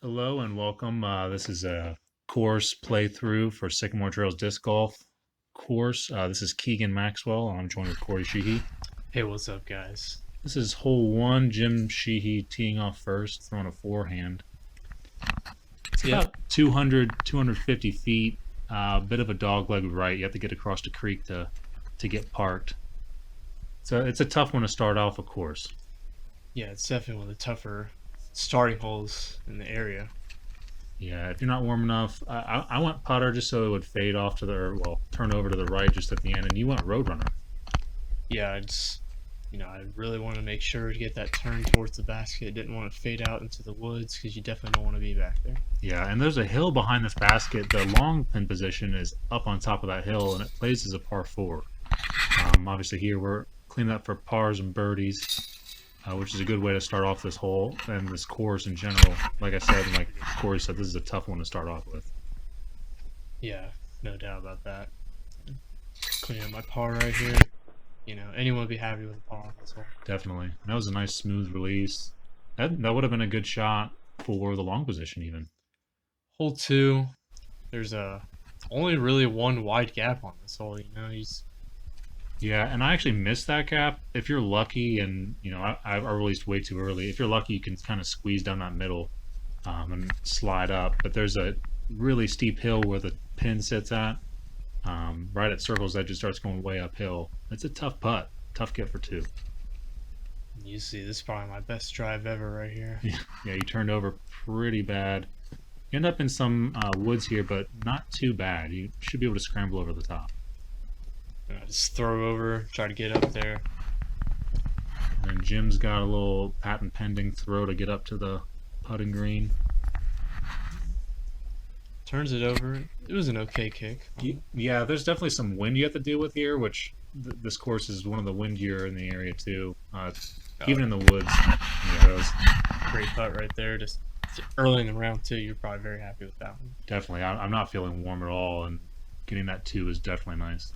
Hello and welcome. This is a course playthrough for Sycamore Trails Disc Golf course. This is Keegan Maxwell. I'm joined with Corey Sheehy. Hey, what's up, guys? This is hole one. Jim Sheehy teeing off first, throwing a forehand. It's Yep. about 200, 250 feet. A bit of a dogleg right. You have to get across the creek to get parked. So it's a tough one to start off a course. Yeah, it's definitely one of the tougher starting holes in the area. Yeah, if you're not warm enough, I went putter just so it would fade off to the, turn over to the right just at the end, and you went roadrunner. Yeah, I really want to make sure to get that turn towards the basket. Didn't want to fade out into the woods because you definitely don't want to be back there. Yeah, and there's a hill behind this basket. The long pin position is up on top of that hill, and it plays as a par four. Obviously, here we're cleaning up for pars and birdies, which is a good way to start off this hole and this course in general. Like I said, and like Corey said, this is a tough one to start off with. Yeah, no doubt about that. Cleaning up my par right here. Anyone would be happy with a par on this hole. Definitely. That was a nice smooth release. That would have been a good shot for the long position even. Hole two, there's only really one wide gap on this hole. Yeah, and I actually missed that gap. If you're lucky, and I released way too early. If you're lucky, you can kind of squeeze down that middle and slide up. But there's a really steep hill where the pin sits at. Right at circle's edge, it starts going way uphill. It's a tough putt, tough get for two. You see, this is probably my best drive ever right here. Yeah, you turned over pretty bad. You end up in some woods here, but not too bad. You should be able to scramble over the top. Just throw over, try to get up there. And then Jim's got a little patent pending throw to get up to the putting green. Turns it over. It was an okay kick. Yeah, there's definitely some wind you have to deal with here, which this course is one of the windier in the area too. Even in the woods. Yeah, that was great putt right there. Just early in the round too. You're probably very happy with that one. Definitely. I'm not feeling warm at all, and getting that two is definitely nice.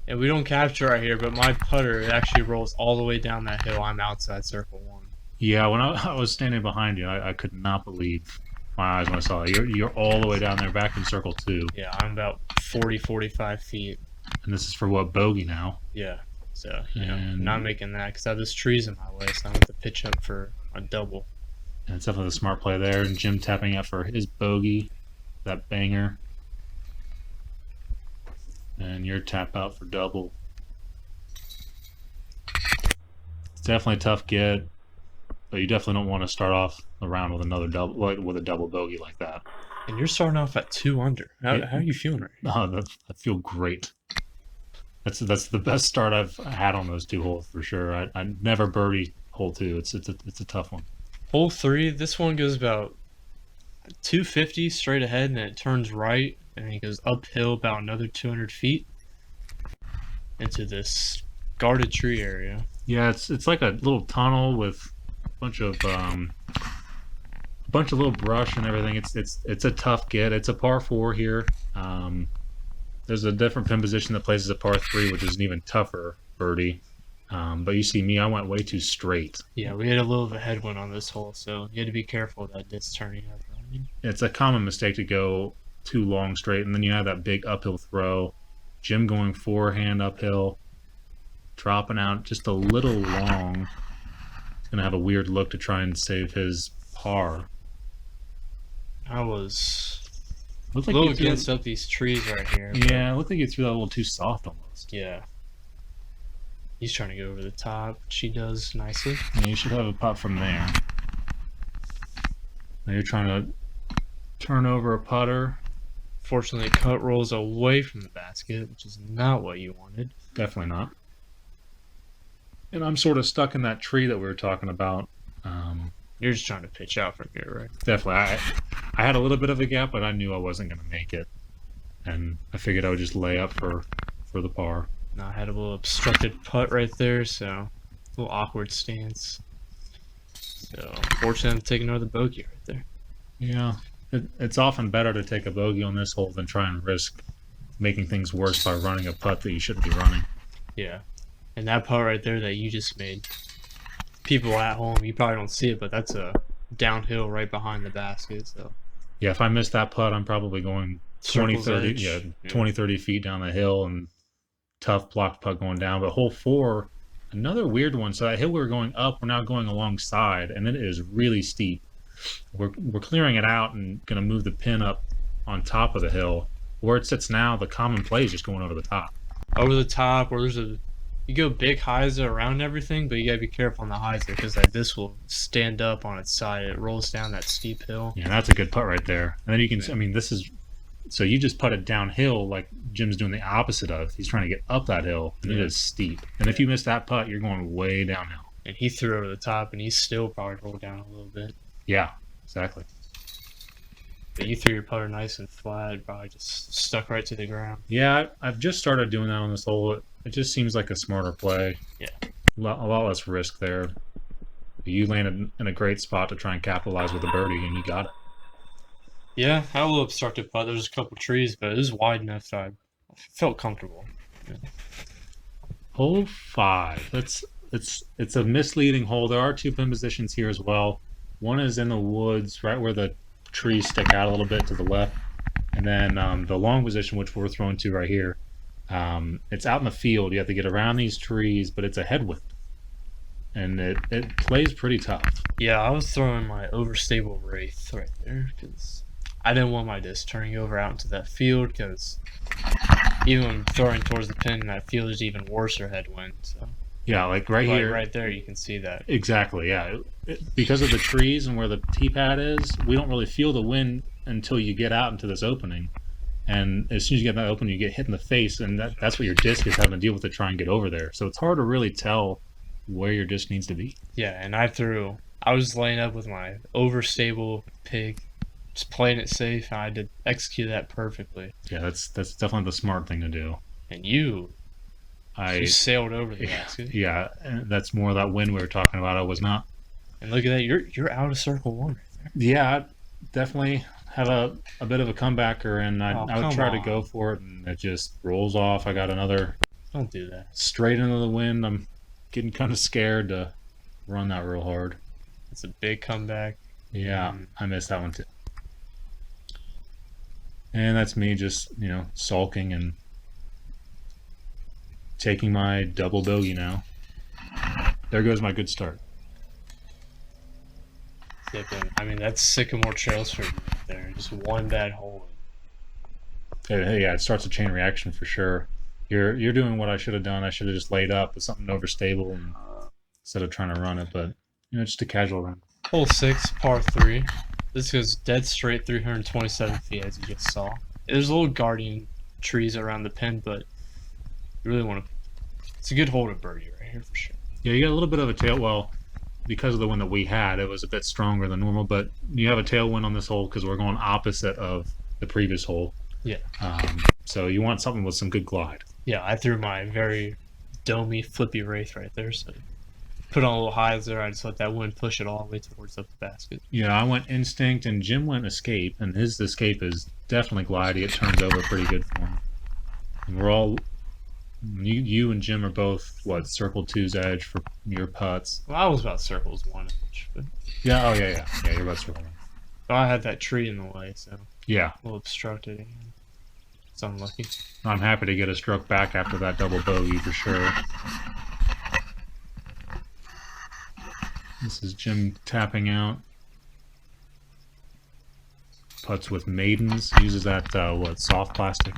Yeah, we don't capture right here, but my putter it actually rolls all the way down that hill. I'm outside circle one. Yeah, when I was standing behind you, I could not believe my eyes when I saw it. You're all the way down there, back in circle two. Yeah, I'm about 40, 45 feet. And this is for what, bogey now? Yeah, so not making that because I have this trees in my way, so I have to pitch up for a double. And it's definitely a smart play there. And Jim tapping out for his bogey, that banger. And your tap out for double. It's definitely a tough get, but you definitely don't want to start off the round with another double, with a double bogey like that. And you're starting off at 2 under. How are you feeling right now? Oh, I feel great. That's the best start I've had on those two holes for sure. I never birdie hole two. It's a tough one. Hole three, this one goes about 250 straight ahead, and then it turns right, and it goes uphill about another 200 feet into this guarded tree area. Yeah, it's like a little tunnel with a bunch of little brush and everything. It's a tough get. It's a par four here. There's a different pin position that plays as a par three, which is an even tougher birdie. But you see me, I went way too straight. Yeah, we had a little of a headwind on this hole, so you had to be careful with that disc turning up. It's a common mistake to go too long straight, and then you have that big uphill throw. Jim going forehand uphill, dropping out just a little long. He's going to have a weird look to try and save his par. I was Looked a like little against up these trees right here. Yeah, it looked like you threw that a little too soft almost. Yeah. He's trying to go over the top, which he does nicely. Yeah, you should have a putt from there. Now you're trying to turn over a putter. Fortunately, it cut rolls away from the basket, which is not what you wanted. Definitely not. And I'm sort of stuck in that tree that we were talking about. You're just trying to pitch out from here, right? Definitely. I had a little bit of a gap, but I knew I wasn't going to make it. And I figured I would just lay up for the par. Now I had a little obstructed putt right there, so a little awkward stance. So fortunately, I'm taking another bogey right there. Yeah. It's often better to take a bogey on this hole than try and risk making things worse by running a putt that you shouldn't be running. Yeah. And that putt right there that you just made, people at home, you probably don't see it, but that's a downhill right behind the basket. So Yeah, if I miss that putt, I'm probably going 20, circle's 30, edge. yeah, Yeah. 20, 30 feet down the hill and tough blocked putt going down. But hole four, another weird one. So that hill we were going up, we're now going alongside, and it is really steep. We're clearing it out and going to move the pin up on top of the hill. Where it sits now, the common play is just going over the top. Over the top, or you go big hyzer around everything, but you gotta be careful on the hyzer because like this will stand up on its side. It rolls down that steep hill. Yeah, that's a good putt right there. And then you can, I mean, this is, so you just putted downhill like Jim's doing the opposite of. He's trying to get up that hill, and it is steep. And if you miss that putt, you're going way downhill. And he threw over the top, and he still probably rolled down a little bit. Yeah, exactly. But you threw your putter nice and flat, it probably just stuck right to the ground. Yeah, I've just started doing that on this hole. It just seems like a smarter play. Yeah. A lot less risk there. You landed in a great spot to try and capitalize with a birdie, and you got it. Yeah, I had a little obstructed putt. There was a couple trees, but it was wide enough that I felt comfortable. Hole 5. It's a misleading hole. There are 2 pin positions here as well. One is in the woods, right where the trees stick out a little bit to the left, and then the long position, which we're throwing to right here, it's out in the field. You have to get around these trees, but it's a headwind, and it plays pretty tough. Yeah, I was throwing my overstable wraith right there because I didn't want my disc turning over out into that field because even when throwing towards the pin in that field is even worse or headwind. So Yeah, like right here. right there, you can see that. Exactly, yeah. Because of the trees and where the tee pad is, we don't really feel the wind until you get out into this opening. And as soon as you get in that opening, you get hit in the face, and that's what your disc is having to deal with to try and get over there. So it's hard to really tell where your disc needs to be. Yeah, and I was laying up with my overstable pig, just playing it safe, and I did execute that perfectly. Yeah, that's definitely the smart thing to do. And you sailed over the basket. Yeah, and that's more of that wind we were talking about. I was not. And look at that, you're out of circle one right there. Yeah, I definitely had a bit of a comebacker, and I would try to go for it, and it just rolls off. I got another. Don't do that. Straight into the wind. I'm getting kind of scared to run that real hard. It's a big comeback. Yeah, I missed that one too. And that's me just, sulking and taking my double bogey now. There goes my good start. I mean, that's Sycamore Trails for you right there. Just one bad hole. Yeah, it starts a chain reaction for sure. You're doing what I should have done. I should have just laid up with something overstable and, instead of trying to run it, but just a casual run. Hole 6, par 3. This goes dead straight 327 feet, as you just saw. There's little guardian trees around the pin, but you really want to. It's a good hole to birdie right here for sure. Yeah, you got a little bit of a tail. Well, because of the wind that we had, it was a bit stronger than normal, but you have a tailwind on this hole because we're going opposite of the previous hole. Yeah. So you want something with some good glide. Yeah, I threw my very domey, flippy wraith right there, so put on a little highs there. I just let that wind push it all the way towards up the basket. Yeah, I went instinct, and Jim went escape, and his escape is definitely glidey. It turns over pretty good for him. And we're all, you and Jim are both, circle two's edge for your putts. Well, I was about circles 1 inch, but Yeah, yeah, you're about circle 1. but I had that tree in the way, so Yeah, a little obstructed again. It's unlucky. I'm happy to get a stroke back after that double bogey for sure. This is Jim tapping out. Putts with maidens. Uses that, soft plastic?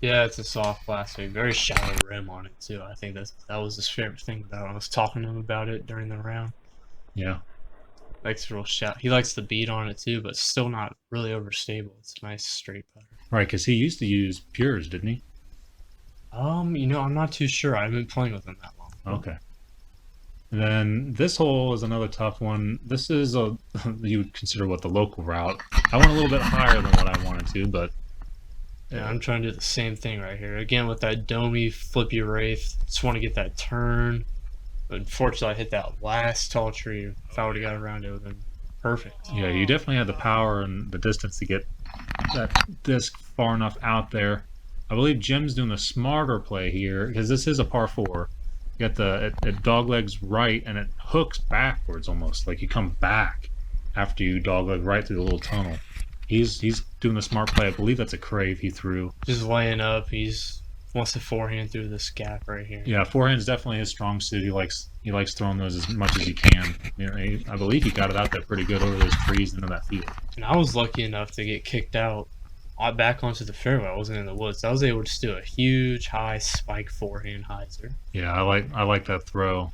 Yeah, it's a soft plastic, very shallow rim on it too. I think that was his favorite thing about it. I was talking to him about it during the round. Yeah. Likes real shallow. He likes the bead on it too, but still not really overstable. It's a nice straight putter. Right, because he used to use pures, didn't he? I'm not too sure. I haven't been playing with him that long. Okay. And then this hole is another tough one. This is you would consider the local route. I went a little bit higher than what I wanted to, but yeah, I'm trying to do the same thing right here. Again with that domey flippy wraith. Just want to get that turn. But unfortunately I hit that last tall tree. If I would have got around it, it would have been perfect. yeah, you definitely had the power and the distance to get that disc far enough out there. I believe Jim's doing a smarter play here because this is a par 4. You got it dog legs right, and it hooks backwards almost, like you come back. after you dogleg right through the little tunnel. He's doing the smart play. I believe that's a crave he threw. Just laying up. He's wants to forehand through this gap right here. Yeah, forehand is definitely his strong suit. He likes throwing those as much as he can. I believe he got it out there pretty good over those trees into that field. And I was lucky enough to get kicked out back onto the fairway. I wasn't in the woods. I was able to just do a huge high spike forehand hyzer. Yeah, I like that throw.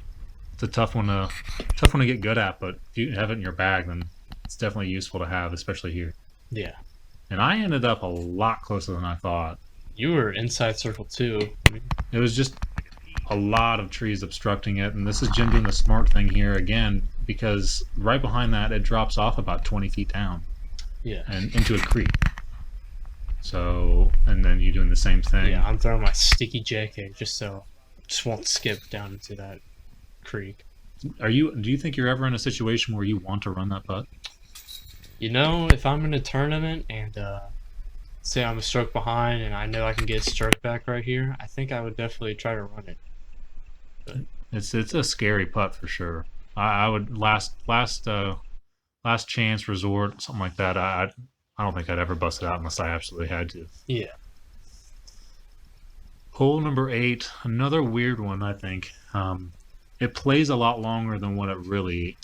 It's a tough one to get good at, but if you have it in your bag, then it's definitely useful to have, especially here. Yeah. And I ended up a lot closer than I thought. You were inside circle too. It was just a lot of trees obstructing it, and this is Jim doing the smart thing here again, because right behind that it drops off about 20 feet down. Yeah. And into a creek. So, and then you doing the same thing. Yeah, I'm throwing my sticky JK just won't skip down into that creek. Do you think you're ever in a situation where you want to run that putt? You know, if I'm in a tournament and say I'm a stroke behind and I know I can get a stroke back right here, I think I would definitely try to run it. But It's a scary putt for sure. I would last chance resort, something like that. I don't think I'd ever bust it out unless I absolutely had to. yeah. Hole number 8, another weird one, I think. It plays a lot longer than what it really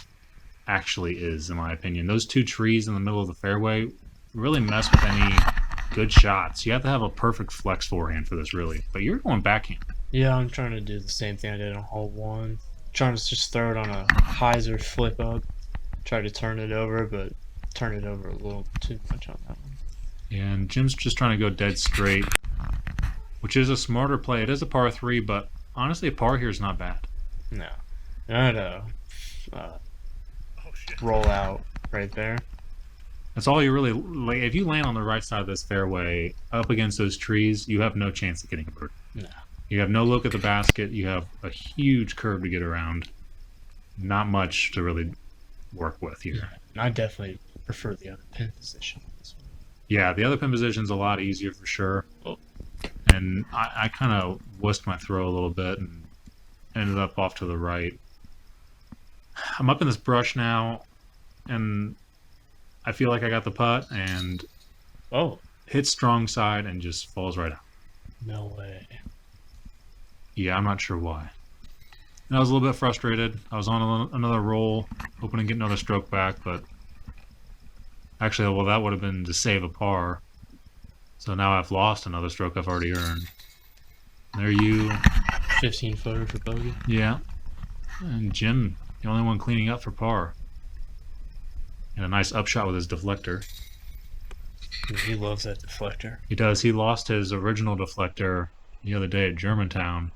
actually is, in my opinion. Those two trees in the middle of the fairway really mess with any good shots. You have to have a perfect flex forehand for this, really. But you're going backhand. Yeah, I'm trying to do the same thing I did on hole 1. Trying to just throw it on a hyzer flip up. Try to turn it over, but turn it over a little too much on that one. And Jim's just trying to go dead straight, which is a smarter play. It is a par 3, but honestly, a par here is not bad. No. I had a roll out right there. That's all you really like. If you land on the right side of this fairway up against those trees, you have no chance of getting a birdie. No. You have no look at the basket. You have a huge curve to get around. Not much to really work with here. And I definitely prefer the other pin position on this one. Yeah, the other pin position's a lot easier for sure. Oh. And I kind of wussed my throw a little bit and ended up off to the right. I'm up in this brush now, and I feel like I got the putt, and hits strong side and just falls right out. No way. Yeah, I'm not sure why. And I was a little bit frustrated. I was on another roll, hoping to get another stroke back, but actually, well, that would have been to save a par. So now I've lost another stroke I've already earned. There you. 15 footer for bogey. Yeah. And Jim, the only one cleaning up for par. And a nice upshot with his deflector. He loves that deflector. He does. He lost his original deflector the other day at Germantown.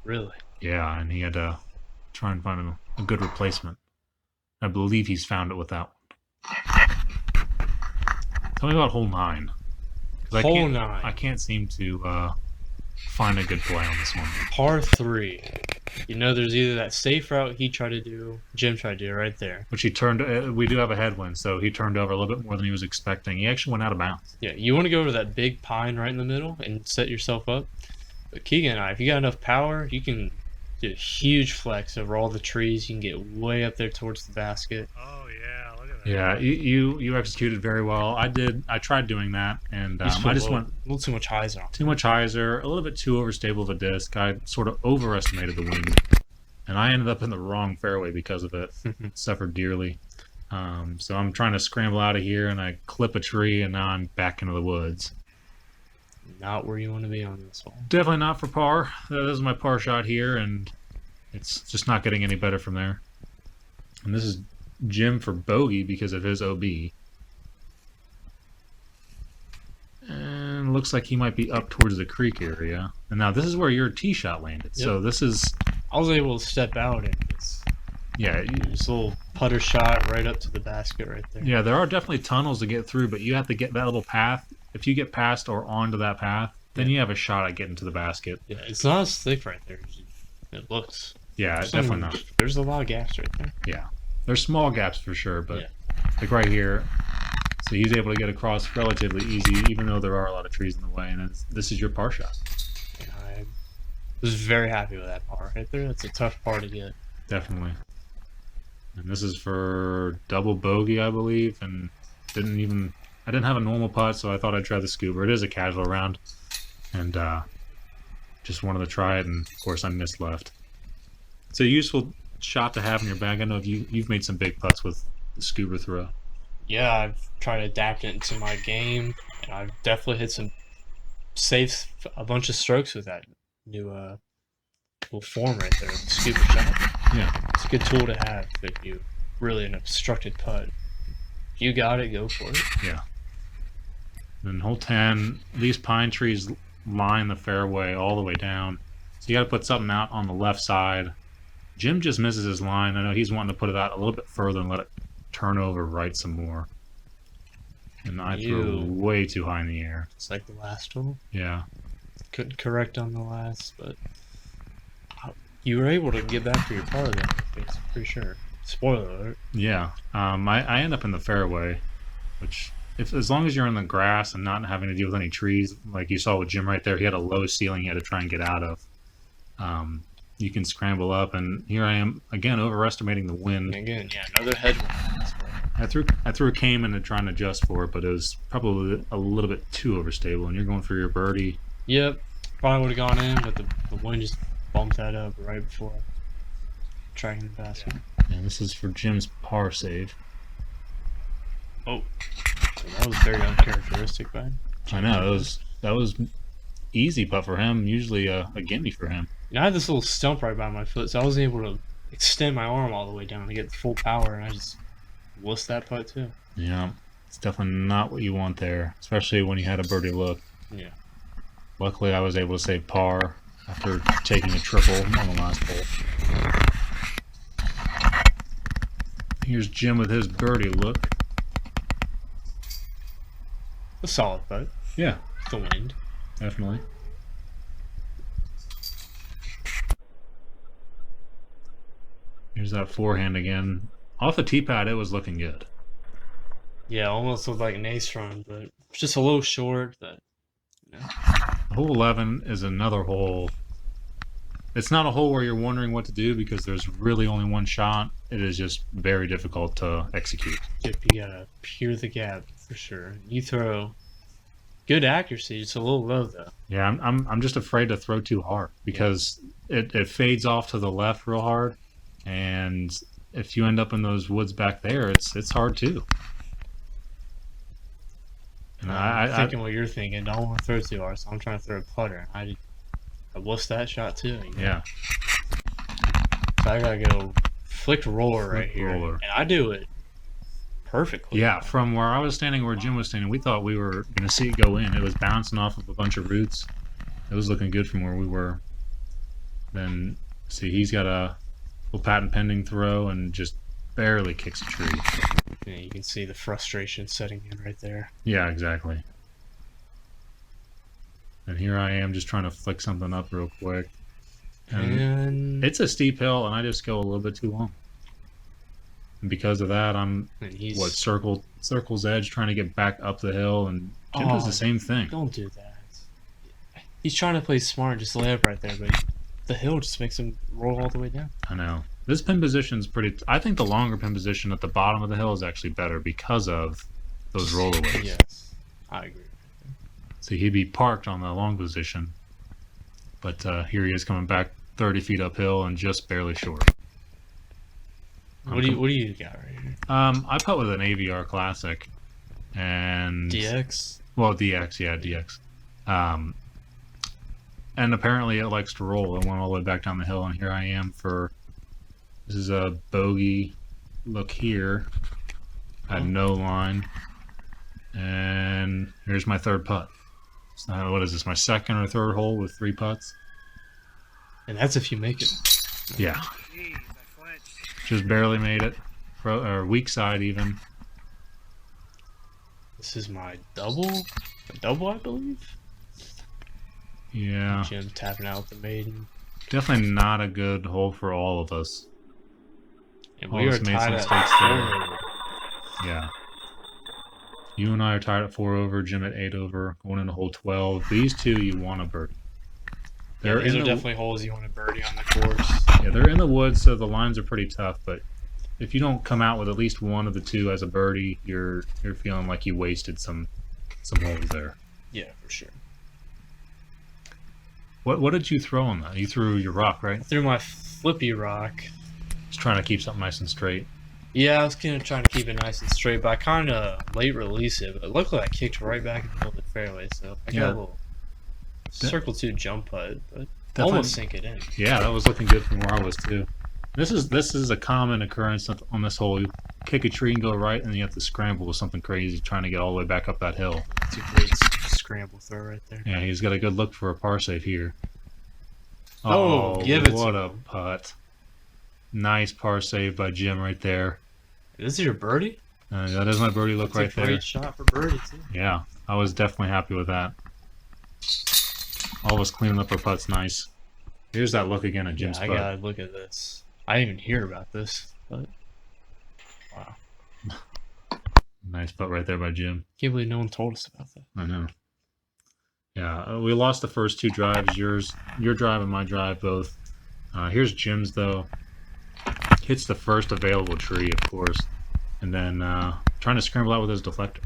Really? Yeah, and he had to try and find a good replacement. I believe he's found it with that one. Tell me about hole 9. Hole 9. I can't seem to find a good play on this one. Par 3. You know, there's either that safe route he tried to do, Jim tried to do right there. Which he turned. We do have a headwind, so he turned over a little bit more than he was expecting. He actually went out of bounds. Yeah, you want to go over that big pine right in the middle and set yourself up. But Keegan and I, if you got enough power, you can do a huge flex over all the trees. You can get way up there towards the basket. Oh yeah, look at that. Yeah, you executed very well. I did. I tried doing that, and I just went a little too much hyzer on. too much hyzer, a little bit too overstable of a disc. I sort of overestimated the wind, and I ended up in the wrong fairway because of it. Suffered dearly. So I'm trying to scramble out of here, and I clip a tree, and now I'm back into the woods. Not where you want to be on this one. Definitely not for par. This is my par shot here, and it's just not getting any better from there. And this is Jim for bogey because of his OB. And looks like he might be up towards the creek area. And now this is where your tee shot landed. Yep. So this is... I was able to step out and just, Yeah, just a little putter shot right up to the basket right there. yeah, there are definitely tunnels to get through, but you have to get that little path. If you get past or onto that path, then you have a shot at getting to the basket. Yeah, it's not as thick right there as it looks. Yeah, definitely not. There's a lot of gaps right there. Yeah. There's small gaps for sure, but Yeah. like right here. So he's able to get across relatively easy, even though there are a lot of trees in the way, and this is your par shot. And I was very happy with that par right there. That's a tough par to get. Definitely. And this is for double bogey, I believe, and I didn't have a normal putt, so I thought I'd try the scuba. It is a casual round, and just wanted to try it, and of course I missed left. It's a useful shot to have in your bag. I know you've made some big putts with the scuba throw. Yeah, I've tried to adapt it into my game, and I've definitely hit some a bunch of strokes with that new little form right there, the scuba shot. Yeah. It's a good tool to have if you really an obstructed putt. If you got it, go for it. Yeah. Then hole 10, these pine trees line the fairway all the way down. So you got to put something out on the left side. Jim just misses his line. I know he's wanting to put it out a little bit further and let it turn over right some more. And I threw way too high in the air. It's like the last hole. Yeah. Couldn't correct on the last, but you were able to get back for your par then, pretty sure. Spoiler alert. Yeah. I end up in the fairway, which as long as you're in the grass and not having to deal with any trees, like you saw with Jim right there, he had a low ceiling he had to try and get out of. You can scramble up, and here I am again overestimating the wind. And again, yeah, another headwind. I threw a Cayman to try and adjust for it, but it was probably a little bit too overstable. And you're going for your birdie. Yep, probably would have gone in, but the wind just bumped that up right before tracking the basket. And this is for Jim's par save. Oh, that was very uncharacteristic, man. I know that was easy putt for him. Usually a gimme for him. You know, I had this little stump right by my foot, so I wasn't able to extend my arm all the way down to get the full power, and I just wussed that putt too. Yeah, it's definitely not what you want there, especially when you had a birdie look. Yeah. Luckily, I was able to save par after taking a triple on the last hole. Here's Jim with his birdie look. A solid putt. Yeah, The wind. definitely. Here's that forehand again. Off the tee pad, it was looking good. Yeah, almost looked like an ace run, but it's just a little short. But Hole 11 is another hole. It's not a hole where you're wondering what to do because there's really only one shot. It is just very difficult to execute. you gotta peer the gap for sure. You throw good accuracy, just a little low though. Yeah, I'm just afraid to throw too hard because it fades off to the left real hard, and if you end up in those woods back there, it's hard too. And I'm thinking what you're thinking. Don't want to throw too hard, so I'm trying to throw a putter. I wussed that shot too. You know? Yeah. So I gotta go flick roller right Flick here, roller. and I do it perfectly. Yeah, from where I was standing, where Jim was standing, we thought we were going to see it go in. It was bouncing off of a bunch of roots. It was looking good from where we were. Then, see, he's got a little patent pending throw and just barely kicks a tree. Yeah, you can see the frustration setting in right there. Yeah, exactly. And here I am just trying to flick something up real quick. And It's a steep hill, and I just go a little bit too long. And because of that, I'm he's circle's edge trying to get back up the hill, and Jim does the same thing. Don't do that. He's trying to play smart, just lay up right there, but the hill just makes him roll all the way down. I know. This pin position's pretty... I think the longer pin position at the bottom of the hill is actually better because of those rollaways. Yes, I agree. So he'd be parked on the long position. But here he is coming back 30 feet uphill and just barely short. What do you got right here? I putt with an AVR Classic. And... DX? Well, DX, yeah, DX. And apparently it likes to roll. It went all the way back down the hill, and here I am for... This is a bogey look here. I had no line. And here's my third putt. So what is this, my second or third hole with 3 putts? And that's if you make it. Yeah. Just barely made it. Or weak side even. This is my double? A double, I believe? Yeah. Jim tapping out with the maiden. Definitely not a good hole for all of us. And All we of are us made tied some at mistakes 4. there. Yeah. You and I are tied at 4 over, Jim at 8 over, going into hole 12. These two you want a birdie. These are definitely holes you want to birdie on the course. Yeah, they're in the woods, so the lines are pretty tough, but if you don't come out with at least one of the two as a birdie, you're feeling like you wasted some holes there. Yeah, for sure. What did you throw on that? You threw your rock, right? I threw my flippy rock. Just trying to keep something nice and straight. Yeah, I was kind of trying to keep it nice and straight, but I kind of late release it. But luckily, I kicked right back in the middle of the fairway, so I got a little circle 2 jump putt, but almost sink it in. Yeah, that was looking good from where I was too. This is a common occurrence on this hole. You kick a tree and go right, and then you have to scramble with something crazy trying to get all the way back up that hill. It's a great scramble throw right there. Yeah, he's got a good look for a par save here. Oh, give it what a putt. Nice par save by Jim right there. This is your birdie? That is my birdie look right there. Great shot for birdie, too. Yeah, I was definitely happy with that. All of us cleaning up our putts nice. Here's that look again at Jim's putt. I gotta look at this. I didn't even hear about this, but wow. Nice putt right there by Jim. Can't believe no one told us about that. I know. Yeah, we lost the first 2 drives. Your drive and my drive both. Here's Jim's though. Hits the first available tree, of course, and then trying to scramble out with his deflector.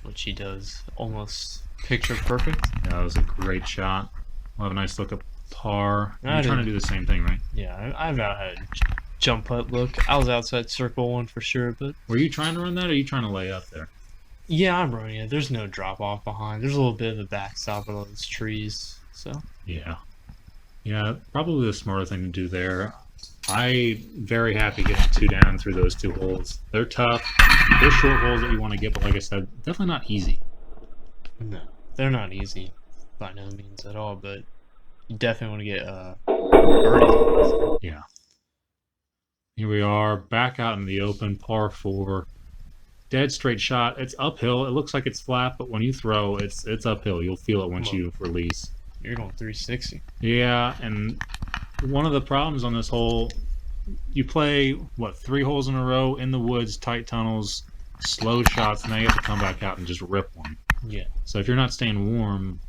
Which he does almost picture perfect. Yeah, that was a great shot. We'll have a nice look at par. You're trying to do the same thing, right? Yeah, I've not had a jump putt look. I was outside circle 1 for sure, but were you trying to run that, or are you trying to lay up there? Yeah, I'm running it. There's no drop off behind. There's a little bit of a backstop of those trees, so. Yeah, probably the smarter thing to do there. I'm very happy getting 2 down through those 2 holes. They're tough. They're short holes that you want to get, but like I said, definitely not easy. No, they're not easy by no means at all, but you definitely want to get birdies. Yeah. Here we are, back out in the open, par 4. Dead straight shot. It's uphill. It looks like it's flat, but when you throw, it's uphill. You'll feel it once you release. You're going 360. Yeah, and one of the problems on this hole, you play, 3 holes in a row in the woods, tight tunnels, slow shots, now you have to come back out and just rip one. Yeah. So if you're not staying warm,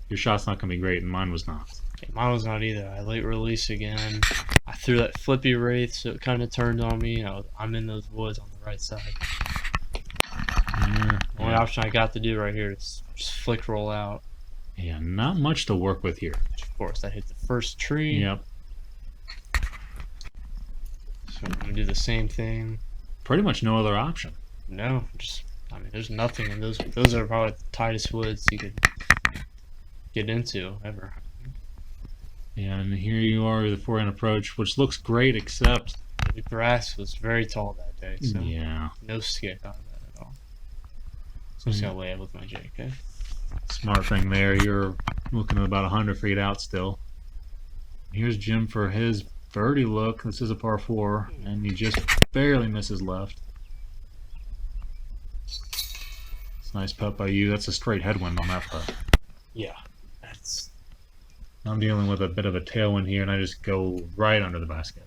your shot's not going to be great, and mine was not. Yeah, mine was not either. I late release again. I threw that flippy wraith, so it kind of turned on me. I'm in those woods on the right side. The only option I got to do right here is just flick roll out. Yeah, not much to work with here. Of course, I hit the first tree. Yep. So I'm going to do the same thing. Pretty much no other option. No, there's nothing in those. Those are probably the tightest woods you could get into ever. Yeah, and here you are with the forehand approach, which looks great, except the grass was very tall that day, so no skip out of that at all. So I'm just going to lay it with my JK. Smart thing there. You're looking at about 100 feet out still. Here's Jim for his birdie look. This is a par 4, and he just barely misses left. It's a nice putt by you. That's a straight headwind on that putt. Yeah, I'm dealing with a bit of a tailwind here, and I just go right under the basket.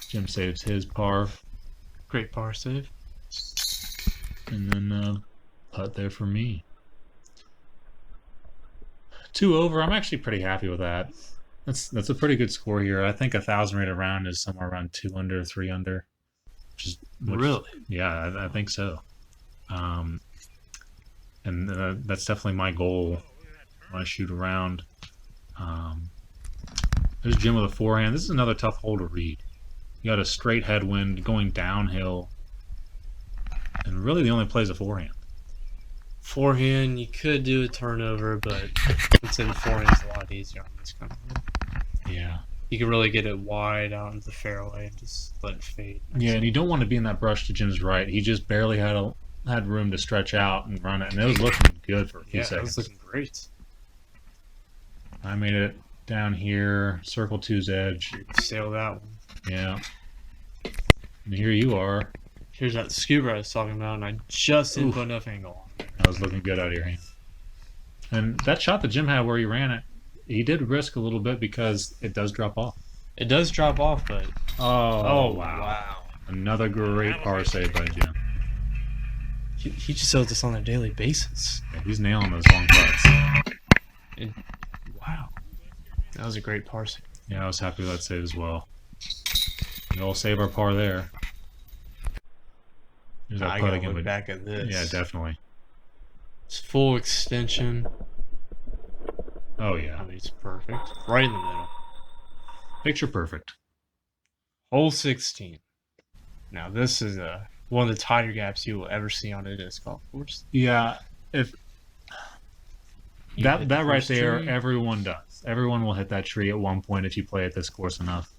Jim saves his par. Great par save. And then putt there for me. 2 over. I'm actually pretty happy with that. That's a pretty good score here. I think 1,000 rated round is somewhere around 2 under, 3 under. Really? Yeah, I think so. And that's definitely my goal when I shoot around. There's Jim with a forehand. This is another tough hole to read. You got a straight headwind going downhill, and really the only play is a forehand. Forehand, you could do a turnover, but I'd say the forehand's a lot easier on this kind of hole. Yeah. You can really get it wide out into the fairway and just let it fade. Yeah, and you don't want to be in that brush to Jim's right. He just barely had room to stretch out and run it, and it was looking good for a few seconds. Yeah, it was looking great. I made it down here, circle 2's edge. Sail that one. Yeah. And here you are. Here's that scuba I was talking about, and I just didn't put enough angle on there. That was looking good out of your hand. And that shot that Jim had where he ran it, he did risk a little bit because it does drop off. It does drop off, but... Oh, wow. Another great par save by Jim. He just does this on a daily basis. Yeah, he's nailing those long putts. Wow. That was a great parse. Yeah, I was happy with that save as well. We'll save our par there. There's I putt gotta again, look back at this. yeah, definitely. It's full extension. Oh I yeah, mean, it's perfect. Right in the middle. picture perfect. Hole 16. Now this is one of the tighter gaps you will ever see on a disc golf course. Yeah, if You that hit the right first there, tree. everyone does. Everyone will hit that tree at one point if you play at this course enough.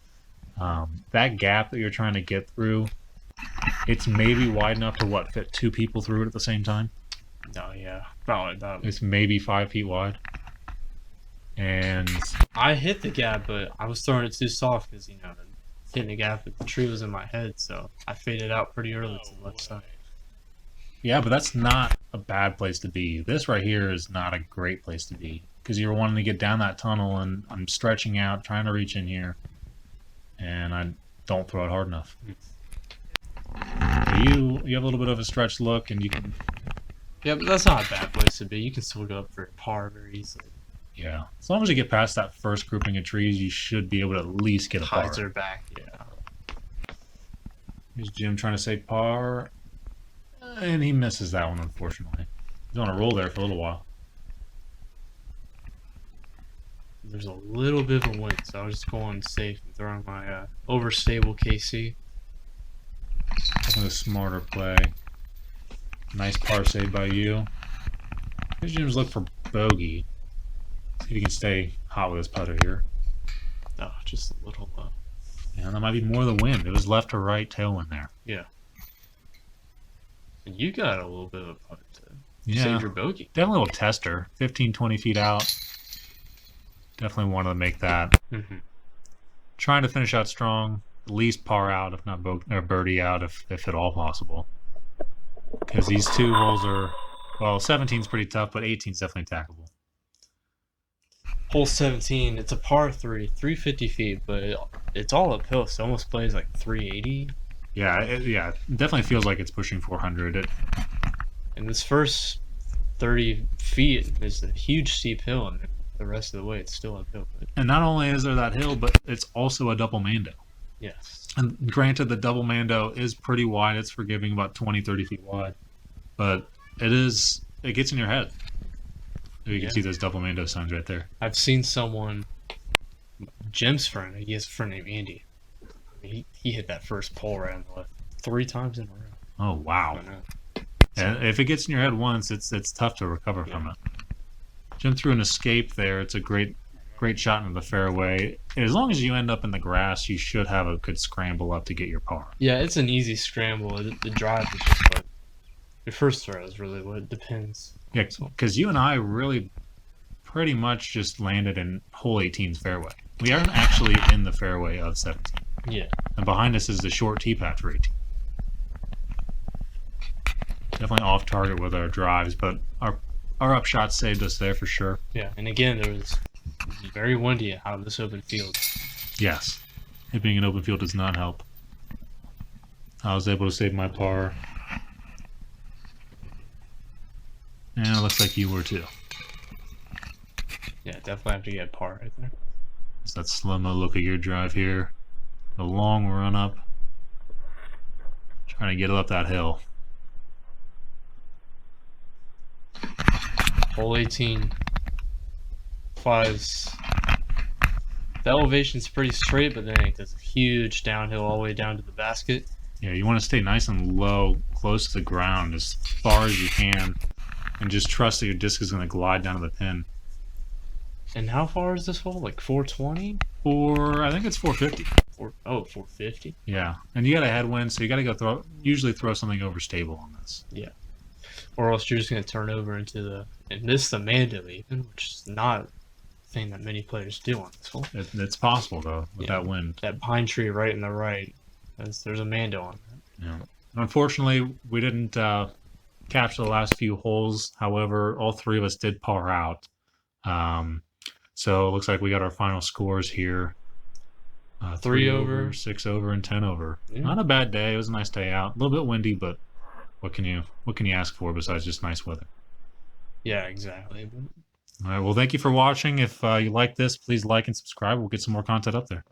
That gap that you're trying to get through, it's maybe wide enough to what, fit 2 people through it at the same time. Oh yeah, about. It's maybe 5 feet wide. And I hit the gap, but I was throwing it too soft because hitting the gap, the tree was in my head, so I faded out pretty early to the left side. yeah, but that's not a bad place to be. This right here is not a great place to be because you're wanting to get down that tunnel, and I'm stretching out, trying to reach in here, and I don't throw it hard enough. You have a little bit of a stretched look, and you can, Yeah, but that's not a bad place to be. You can still go up for par very easily. yeah. As long as you get past that first grouping of trees, you should be able to at least get a par. Tides are back. Yeah. Here's Jim trying to say par, and he misses that one, unfortunately. He's on a roll there for a little while. There's a little bit of a wind, so I was just going safe and throwing my overstable KC. Definitely a smarter play. Nice par save by you. Here's Jim's look for bogey. See if he can stay hot with his putter here. Oh, just a little. Yeah, that might be more the wind. It was left to right tailwind there. Yeah. And you got a little bit of a putt to Yeah, save your bogey. definitely a little tester. 15, 20 feet out. Definitely wanted to make that. Mm-hmm. Trying to finish out strong. At least par out, if not birdie out, if at all possible. Because these 2 holes are, well, 17's pretty tough, but 18's definitely tackable. Hole 17, it's a par 3, 350 feet, but it's all uphill, so it almost plays like 380. Yeah, it definitely feels like it's pushing 400. And this first 30 feet is a huge steep hill, and the rest of the way it's still uphill. But And not only is there that hill, but it's also a double mando. yes. And granted, the double mando is pretty wide. It's forgiving, about 20, 30 feet wide. But it gets in your head. You can see those double mando signs right there. I've seen someone, Jim's friend, he has a friend named Andy. He hit that first pole right on the left 3 times in a row. Oh, I wow. don't know. And if it gets in your head once, it's tough to recover from it. Jim threw an escape there. It's a great shot into the fairway. As long as you end up in the grass, you should have a good scramble up to get your par. Yeah, it's an easy scramble. The drive is just what your first throw is really what depends. Yeah, because you and I really pretty much just landed in hole 18's fairway. We aren't actually in the fairway of 17. Yeah. And behind us is the short tee pad for 18. Definitely off target with our drives, but our upshot saved us there for sure. Yeah, and again, it was very windy out of this open field. Yes. It being an open field does not help. I was able to save my par. And it looks like you were too. Yeah, definitely have to get par right there. It's that slow-mo look at your drive here. The long run up. Trying to get it up that hill. Hole 18 flies. The elevation's pretty straight, but then it does a huge downhill all the way down to the basket. Yeah, you want to stay nice and low, close to the ground as far as you can, and just trust that your disc is going to glide down to the pin. And how far is this hole? Like 420? Or I think it's 450. 450? Yeah, and you got a headwind, so you got to go usually throw something over stable on this. Yeah. Or else you're just going to turn over into and miss the Mando even, which is not a thing that many players do on this hole. It's possible though with that wind. That pine tree right in the right, there's a Mando on that. Yeah. Unfortunately, we didn't capture the last few holes. However, all 3 of us did par out. So it looks like we got our final scores here. 3 over, 6 over, and 10 over. Yeah. Not a bad day. It was a nice day out. A little bit windy, but what can you ask for besides just nice weather? Yeah, exactly. But All right. Well, thank you for watching. If you like this, please like and subscribe. We'll get some more content up there.